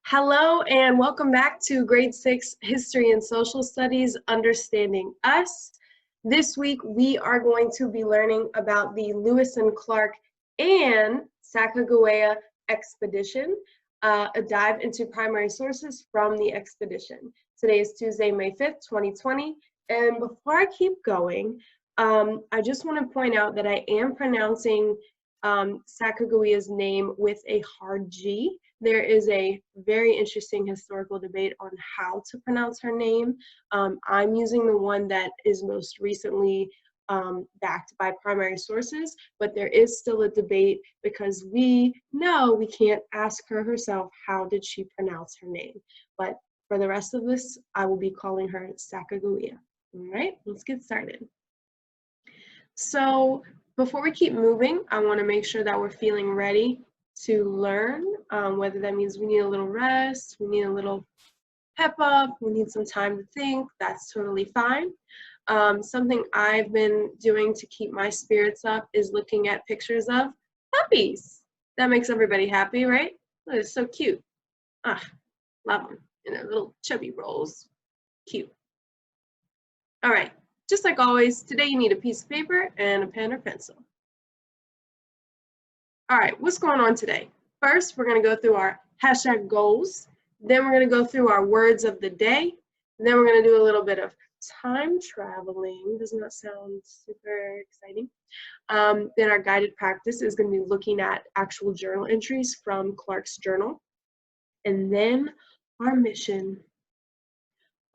Hello and welcome back to Grade 6 History and Social Studies, Understanding Us. This week we are going to be learning about the Lewis and Clark and Sacagawea expedition, a dive into primary sources from the expedition. Today is Tuesday, May 5th, 2020, and before I keep going, I just want to point out that I am pronouncing Sacagawea's name with a hard G. There is a very interesting historical debate on how to pronounce her name. I'm using the one that is most recently backed by primary sources, but there is still a debate because we know we can't ask her herself how did she pronounce her name. But for the rest of this, I will be calling her Sacagawea. All right, let's get started. So before we keep moving, I want to make sure that we're feeling ready to learn, whether that means we need a little rest, we need a little pep up, we need some time to think, that's totally fine. Something I've been doing to keep my spirits up is looking at pictures of puppies. That makes everybody happy, right? That is so cute. Ah, love them in their little chubby rolls. Cute. All right, just like always, today you need a piece of paper and a pen or pencil. All right, what's going on today? First, we're going to go through our hashtag goals. Then we're going to go through our words of the day. And then we're going to do a little bit of time traveling. Does not sound super exciting. Then our guided practice is going to be looking at actual journal entries from Clark's journal. And then our mission.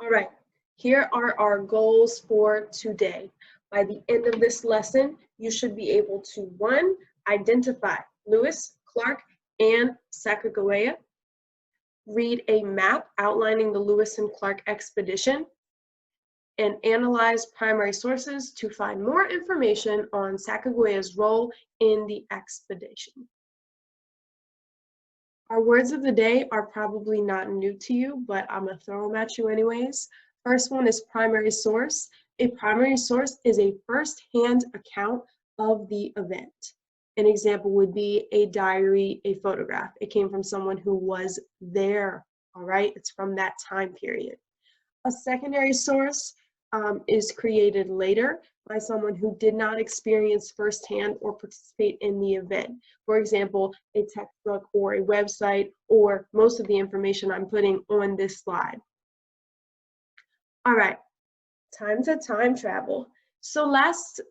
All right, here are our goals for today. By the end of this lesson, you should be able to, 1, identify Lewis, Clark, and Sacagawea, read a map outlining the Lewis and Clark expedition, and analyze primary sources to find more information on Sacagawea's role in the expedition. Our words of the day are probably not new to you, but I'm gonna throw them at you anyways. First one is primary source. A primary source is a first-hand account of the event. An example would be a diary, a photograph. It came from someone who was there, all right? It's from that time period. A secondary source is created later by someone who did not experience firsthand or participate in the event. For example, a textbook or a website, or most of the information I'm putting on this slide. All right, time to time travel. So last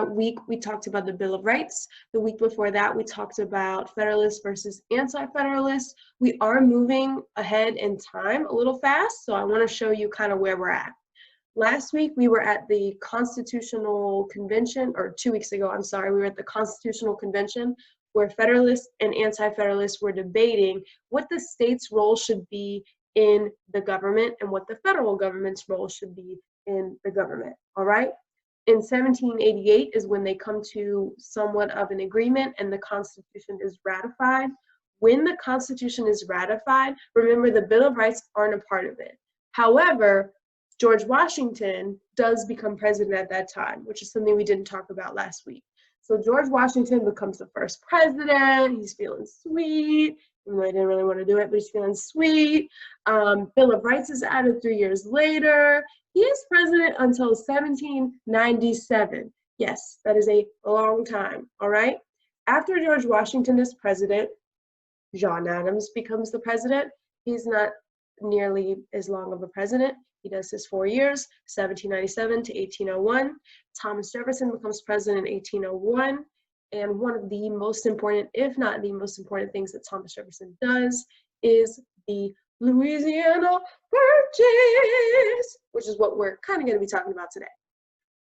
week, we talked about the Bill of Rights. The week before that, we talked about Federalists versus Anti-Federalists. We are moving ahead in time a little fast, so I want to show you kind of where we're at. Last week, we were at the Constitutional Convention, or 2 weeks ago, I'm sorry, we were at the Constitutional Convention where Federalists and Anti-Federalists were debating what the state's role should be in the government and what the federal government's role should be in the government, all right? In 1788 is when they come to somewhat of an agreement and the Constitution is ratified. When the Constitution is ratified, remember the Bill of Rights aren't a part of it. However, George Washington does become president at that time, which is something we didn't talk about last week. So George Washington becomes the first president. He's feeling sweet. Even though I didn't really want to do it, but he's feeling sweet. Bill of Rights is added 3 years later. He is president until 1797. Yes, that is a long time, all right? After George Washington is president, John Adams becomes the president. He's not nearly as long of a president. He does his 4 years, 1797 to 1801. Thomas Jefferson becomes president in 1801. And one of the most important, if not the most important things that Thomas Jefferson does is the Louisiana Purchase, which is what we're kind of going to be talking about today.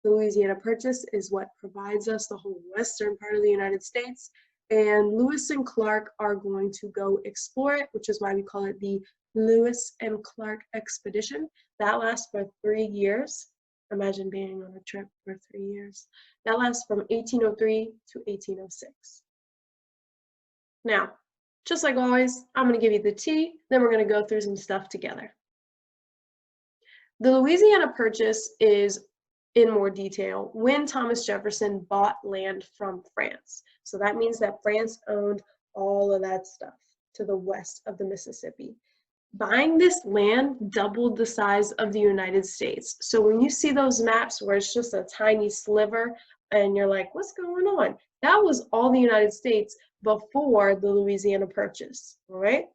The Louisiana Purchase is what provides us the whole western part of the United States, and Lewis and Clark are going to go explore it, which is why we call it the Lewis and Clark expedition. That lasts for 3 years. Imagine being on a trip for 3 years. That lasts from 1803 to 1806. Now, just like always, I'm going to give you the tea, then we're going to go through some stuff together. The Louisiana Purchase is, in more detail, when Thomas Jefferson bought land from France. So that means that France owned all of that stuff to the west of the Mississippi. Buying this land doubled the size of the United States. So when you see those maps where it's just a tiny sliver and you're like, what's going on? That was all the United States before the Louisiana Purchase, all right?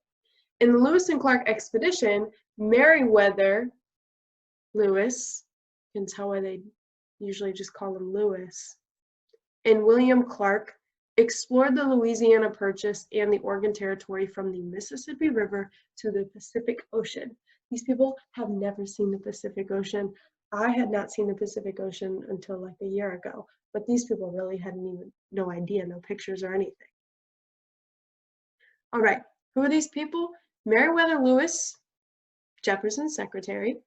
In the Lewis and Clark expedition, Meriwether Lewis, you can tell why they usually just call him Lewis, and William Clark explored the Louisiana Purchase and the Oregon Territory from the Mississippi River to the Pacific Ocean. These people have never seen the Pacific Ocean. I had not seen the Pacific Ocean until like a year ago, but these people really hadn't even, no idea, no pictures or anything. All right, who are these people? Meriwether Lewis, Jefferson's secretary,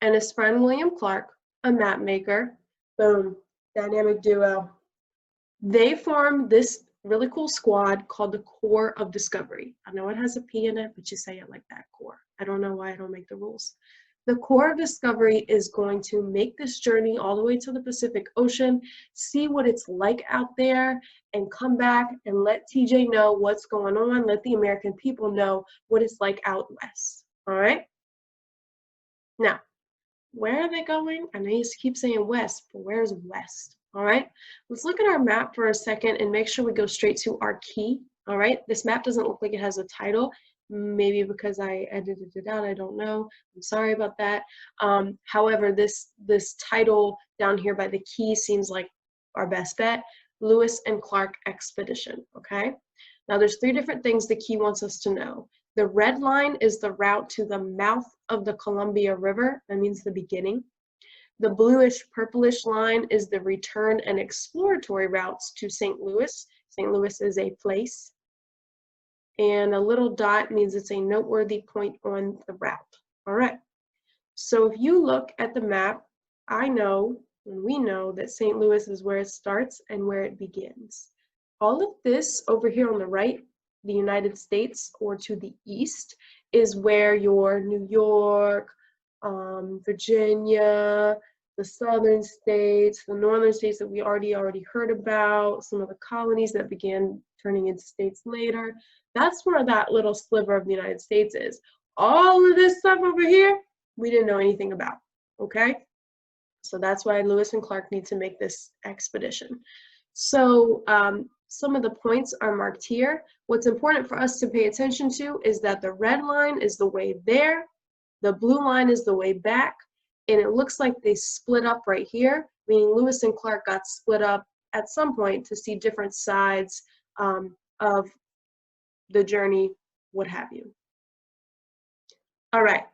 and his friend William Clark, a map maker. Boom, dynamic duo. They formed this really cool squad called the Corps of Discovery. I know it has a P in it, but you say it like that, Corps. I don't know why I don't make the rules. The Corps of Discovery is going to make this journey all the way to the Pacific Ocean, see what it's like out there, and come back and let TJ know what's going on, let the American people know what it's like out west, all right? Now, where are they going? I know you keep saying west, but where's west? All right, let's look at our map for a second and make sure we go straight to our key. All right, this map doesn't look like it has a title, maybe because I edited it out, I don't know. I'm sorry about that. However, this title down here by the key seems like our best bet, Lewis and Clark Expedition, okay? Now there's 3 different things the key wants us to know. The red line is the route to the mouth of the Columbia River, that means the beginning. The bluish purplish line is the return and exploratory routes to St. Louis. St. Louis is a place. And a little dot means it's a noteworthy point on the route. All right. So if you look at the map, I know, and we know that St. Louis is where it starts and where it begins. All of this over here on the right, the United States, or to the east, is where your New York, Virginia, the southern states, the northern states that we already heard about, some of the colonies that began turning into states later. That's where that little sliver of the United States is. All of this stuff over here, we didn't know anything about, okay? So that's why Lewis and Clark need to make this expedition. So some of the points are marked here. What's important for us to pay attention to is that the red line is the way there, the blue line is the way back, and it looks like they split up right here, meaning Lewis and Clark got split up at some point to see different sides of the journey, what have you. All right.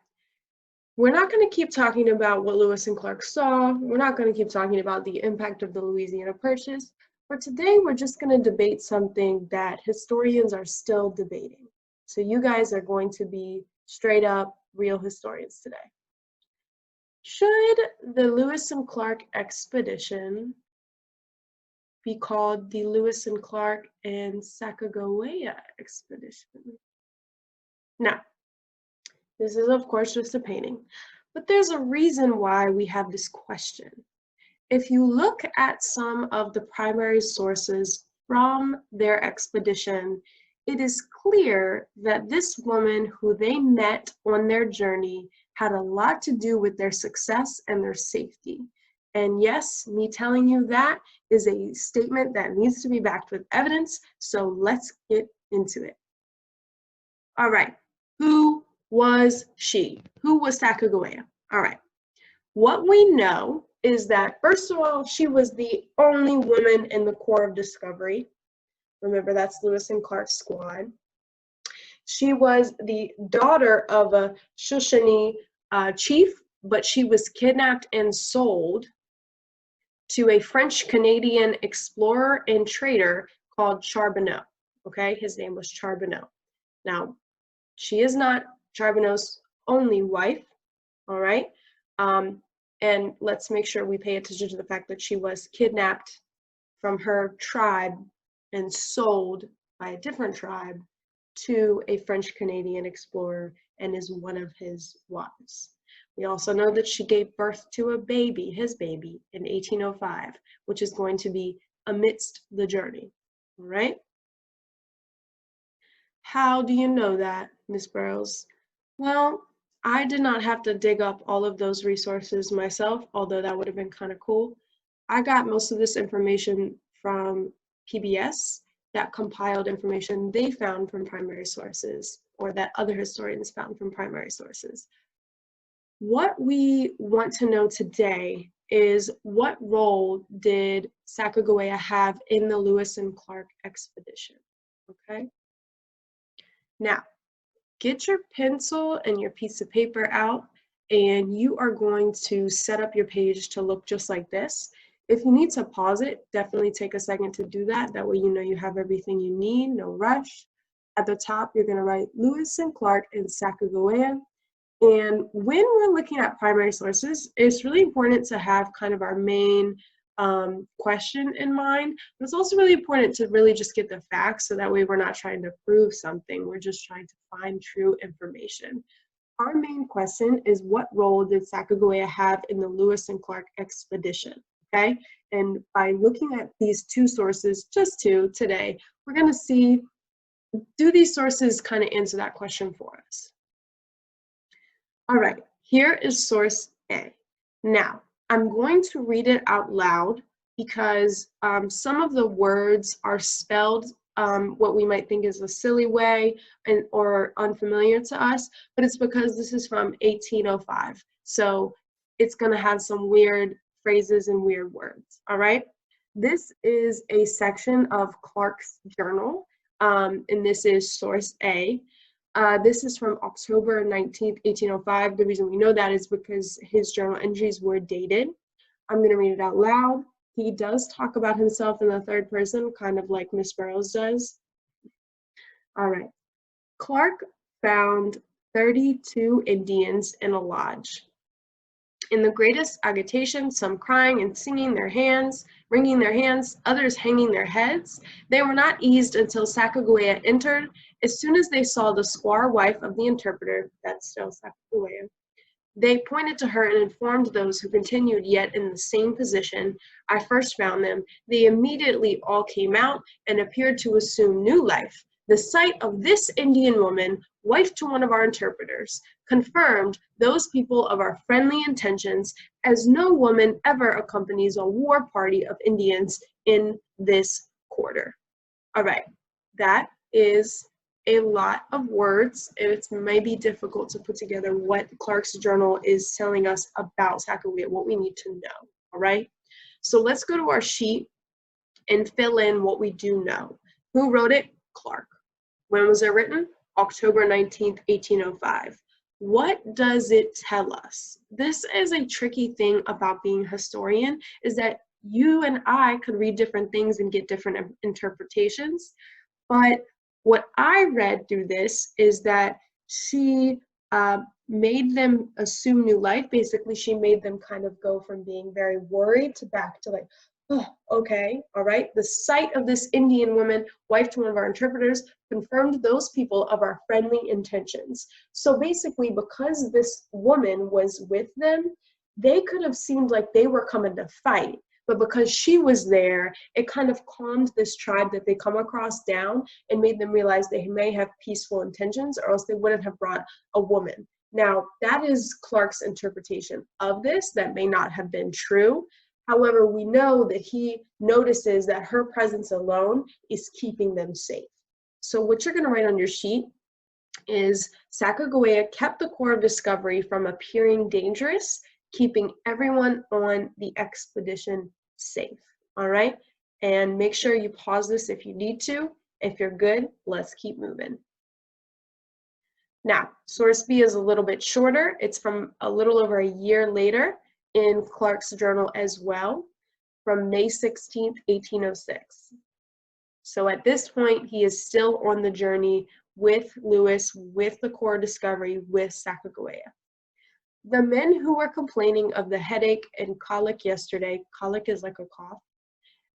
We're not going to keep talking about what Lewis and Clark saw. We're not going to keep talking about the impact of the Louisiana Purchase. For today, we're just going to debate something that historians are still debating. So you guys are going to be straight up real historians today. Should the Lewis and Clark expedition be called the Lewis and Clark and Sacagawea expedition? Now, this is of course just a painting, but there's a reason why we have this question. If you look at some of the primary sources from their expedition, it is clear that this woman who they met on their journey had a lot to do with their success and their safety. And yes, me telling you that is a statement that needs to be backed with evidence, so let's get into it. All right, who was she? Who was Sacagawea? All right, what we know is that, first of all, she was the only woman in the Corps of Discovery. Remember, that's Lewis and Clark's squad. She was the daughter of a Shoshone chief, but she was kidnapped and sold to a French-Canadian explorer and trader called Charbonneau. Okay, his name was Charbonneau. Now, she is not Charbonneau's only wife, all right? And let's make sure we pay attention to the fact that she was kidnapped from her tribe and sold by a different tribe to a French-Canadian explorer and is one of his wives. We also know that she gave birth to a baby, his baby, in 1805, which is going to be amidst the journey, all right? How do you know that, Ms. Burrows? Well, I did not have to dig up all of those resources myself, although that would have been kind of cool. I got most of this information from PBS that compiled information they found from primary sources or that other historians found from primary sources. What we want to know today is what role did Sacagawea have in the Lewis and Clark expedition? Okay. Now, get your pencil and your piece of paper out, and you are going to set up your page to look just like this. If you need to pause it, definitely take a second to do that. That way you know you have everything you need, no rush. At the top, you're going to write Lewis and Clark and Sacagawea. And when we're looking at primary sources, it's really important to have kind of our main question in mind, but it's also really important to really just get the facts so that way we're not trying to prove something, we're just trying to find true information. Our main question is, what role did Sacagawea have in the Lewis and Clark expedition? Okay, and by looking at these two sources, just two today, we're going to see, do these sources kind of answer that question for us? All right, here is source A. Now, I'm going to read it out loud because some of the words are spelled what we might think is a silly way or unfamiliar to us, but it's because this is from 1805. So it's going to have some weird phrases and weird words, all right? This is a section of Clark's journal, and this is source A. This is from October 19th, 1805. The reason we know that is because his journal entries were dated. I'm going to read it out loud. He does talk about himself in the third person, kind of like Miss Burroughs does. All right. Clark found 32 Indians in a lodge. In the greatest agitation, some crying and singing their hands, wringing their hands, others hanging their heads. They were not eased until Sacagawea entered. As soon as they saw the squaw wife of the interpreter, that's still Sacagawea, they pointed to her and informed those who continued yet in the same position. I first found them. They immediately all came out and appeared to assume new life. The sight of this Indian woman, wife to one of our interpreters, confirmed those people of our friendly intentions, as no woman ever accompanies a war party of Indians in this quarter. All right, that is a lot of words. It's maybe difficult to put together what Clark's journal is telling us about Sacagawea, what we need to know, all right? So let's go to our sheet and fill in what we do know. Who wrote it? Clark. When was it written? October 19th, 1805. What does it tell us? This is a tricky thing about being a historian, is that you and I could read different things and get different interpretations. But what I read through this is that she made them assume new life. Basically, she made them kind of go from being very worried to back to like, oh, okay, all right. The sight of this Indian woman, wife to one of our interpreters, confirmed those people of our friendly intentions. So basically, because this woman was with them, they could have seemed like they were coming to fight. But because she was there, it kind of calmed this tribe that they come across down and made them realize they may have peaceful intentions, or else they wouldn't have brought a woman. Now, that is Clark's interpretation of this. That may not have been true. However, we know that he notices that her presence alone is keeping them safe. So what you're going to write on your sheet is Sacagawea kept the Corps of Discovery from appearing dangerous, keeping everyone on the expedition safe, all right? And make sure you pause this if you need to. If you're good, let's keep moving. Now, source B is a little bit shorter. It's from a little over a year later in Clark's journal as well, from May 16th, 1806. So at this point, he is still on the journey with Lewis, with the Corps of Discovery, with Sacagawea. The men who were complaining of the headache and colic yesterday, colic is like a cough,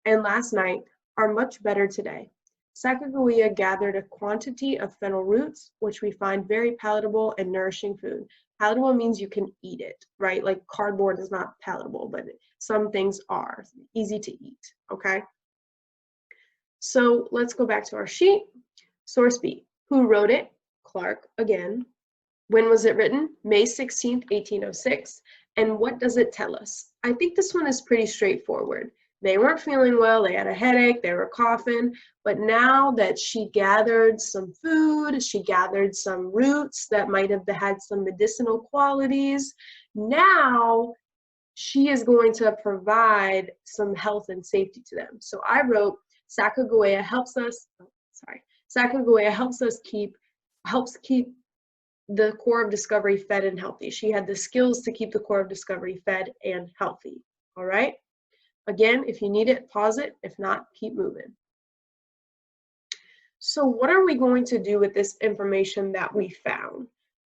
and last night are much better today. Sacagawea gathered a quantity of fennel roots, which we find very palatable and nourishing food. Palatable means you can eat it, right? Like cardboard is not palatable, but some things are easy to eat, okay? So let's go back to our sheet. Source B, who wrote it? Clark again. When was it written? May 16th, 1806. And what does it tell us? I think this one is pretty straightforward. They weren't feeling well, they had a headache, they were coughing, but now that she gathered some food, she gathered some roots that might have had some medicinal qualities, now she is going to provide some health and safety to them. So I wrote, Sacagawea helps us keep the Corps of Discovery fed and healthy. She had the skills to keep the Corps of Discovery fed and healthy. All right. Again, if you need it, pause it. If not, keep moving. So what are we going to do with this information that we found?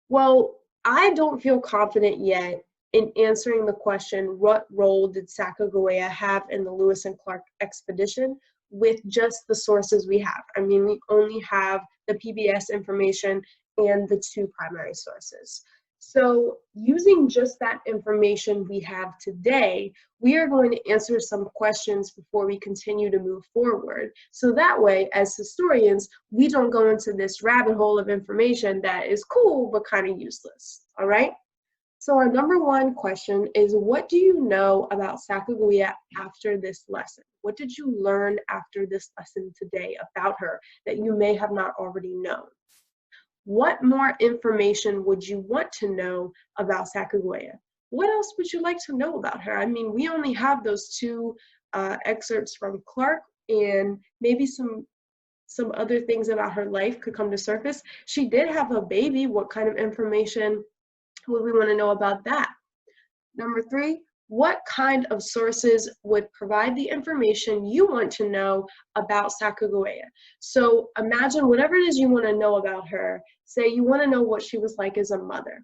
Well, I don't feel confident yet in answering the question, what role did Sacagawea have in the Lewis and Clark expedition, with just the sources we have. I mean, we only have the PBS information and the 2 primary sources. So using just that information we have today, we are going to answer some questions before we continue to move forward. So that way, as historians, we don't go into this rabbit hole of information that is cool, but kind of useless, all right? So our number 1 question is, what do you know about Sacagawea after this lesson? What did you learn after this lesson today about her that you may have not already known? What more information would you want to know about Sacagawea? What else would you like to know about her? I mean, we only have those 2 excerpts from Clark, and maybe some other things about her life could come to surface. She did have a baby. What kind of information would we want to know about that? Number 3, what kind of sources would provide the information you want to know about Sacagawea? So imagine whatever it is you want to know about her. Say you want to know what she was like as a mother.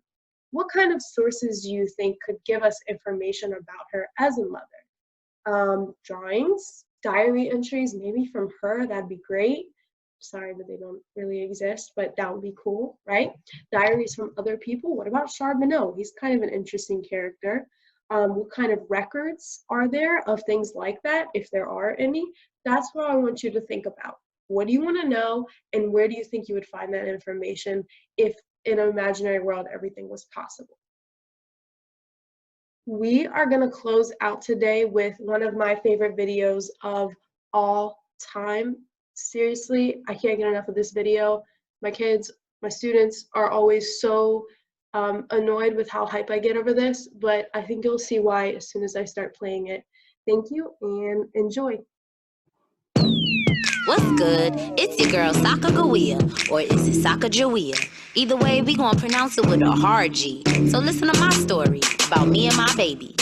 What kind of sources do you think could give us information about her as a mother? Drawings, diary entries, maybe from her, that'd be great. Sorry, but they don't really exist, but that would be cool, right? Diaries from other people. What about Charbonneau? He's kind of an interesting character. What kind of records are there of things like that, if there are any? That's what I want you to think about. What do you want to know, and where do you think you would find that information if in an imaginary world everything was possible? We are going to close out today with one of my favorite videos of all time. Seriously, I can't get enough of this video. My kids, my students are always so annoyed with how hype I get over this, but I think you'll see why as soon as I start playing it. Thank you and enjoy. What's good? It's your girl Sacagawea, or is it Sacagawea? Either way, we gon' pronounce it with a hard G. So listen to my story about me and my baby.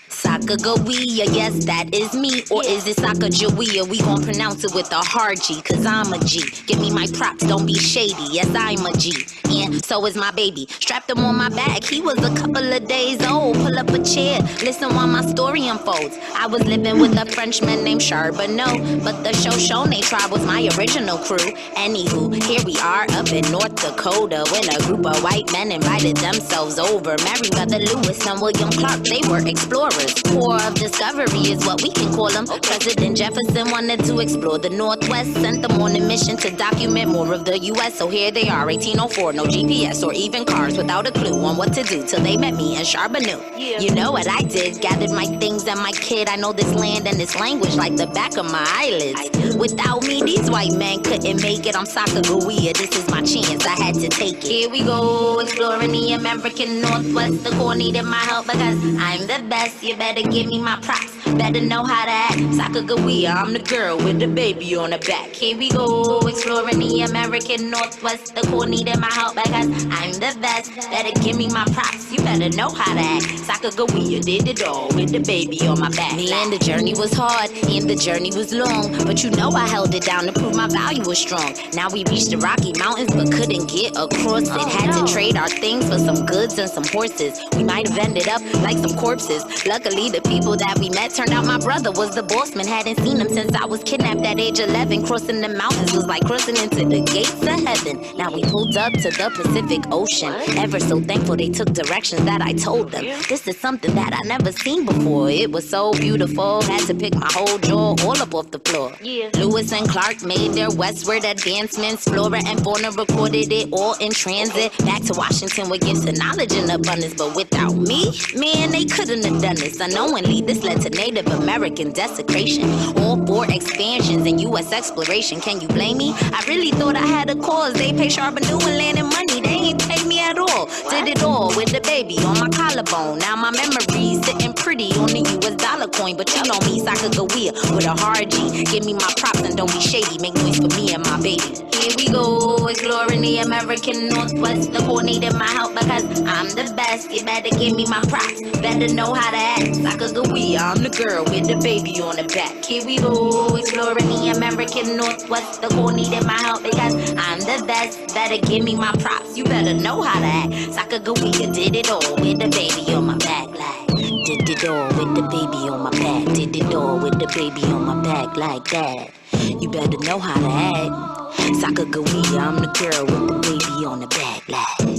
Sacagawea, yes, that is me. Or is it Sacagawea? We gon' pronounce it with a hard G, cause I'm a G. Give me my props, don't be shady. Yes, I'm a G. And so is my baby. Strapped him on my back, he was a couple of days old. Pull up a chair, listen while my story unfolds. I was living with a Frenchman named Charbonneau, but the Shoshone tribe was my original crew. Anywho, here we are up in North Dakota, when a group of white men invited themselves over. Mary, Mother Lewis, and William Clark, they were explorers. Corps of Discovery is what we can call them. President Jefferson wanted to explore the Northwest, sent them on a mission to document more of the U.S. So here they are, 1804, no GPS or even cars, without a clue on what to do till they met me in Charbonneau. You know what I did? Gathered my things and my kid. I know this land and this language like the back of my eyelids. Without me, these white men couldn't make it. I'm Sacagawea, this is my chance, I had to take it. Here we go, exploring the American Northwest. The Corps needed my help because I'm the best. You better give me my props, better know how to act. Sacagawea, I'm the girl with the baby on her back. Here we go, exploring the American Northwest. The Corps needed my help because I'm the best. Better give me my props, you better know how to act. Sacagawea did it all with the baby on my back. Man, the journey was hard and the journey was long, but you know I held it down to prove my value was strong. Now we reached the Rocky Mountains but couldn't get across it. Had to trade our things for some goods and some horses. We might have ended up like some corpses. Luckily the people that we met Turned out my brother was the boss man. Hadn't seen him since I was kidnapped at age 11. Crossing the mountains was like crossing into the gates of heaven. Now we pulled up to the Pacific Ocean. Ever so thankful they took directions that I told them. This is something that I never seen before. It was so beautiful. Had to pick my whole jaw all up off the floor. Lewis and Clark made their westward advancements. Flora and Fauna recorded it all in transit. Back to Washington with gifts and knowledge in abundance. But without me, man, they couldn't have done this. Unknowingly, this led to Native American desecration. All 4 expansions and U.S. exploration. Can you blame me? I really thought I had a cause. They pay sharp and doing land and money. They ain't paid me at all. Did it all with the baby on my collarbone. Now my memory's sitting pretty on the U.S. dollar coin. But you know me, Sacagawea with a hard G. Give me my props and don't be shady. Make noise for me and my baby. Here we go, exploring the American Northwest. The core needed my help because I'm the best. You better give me my props. Better know how to act. Sacagawea, I'm the girl with the baby on the back. Here we go, exploring the American Northwest. The core needed my help because I'm the best. Better give me my props. You better know how to act. Sacagawea did it all with the baby on my back. Like, did it all with the baby on my back. Did it all with the baby on my back like that. You better know how to act. Sacagawea, I'm the girl with the baby on the back. Like.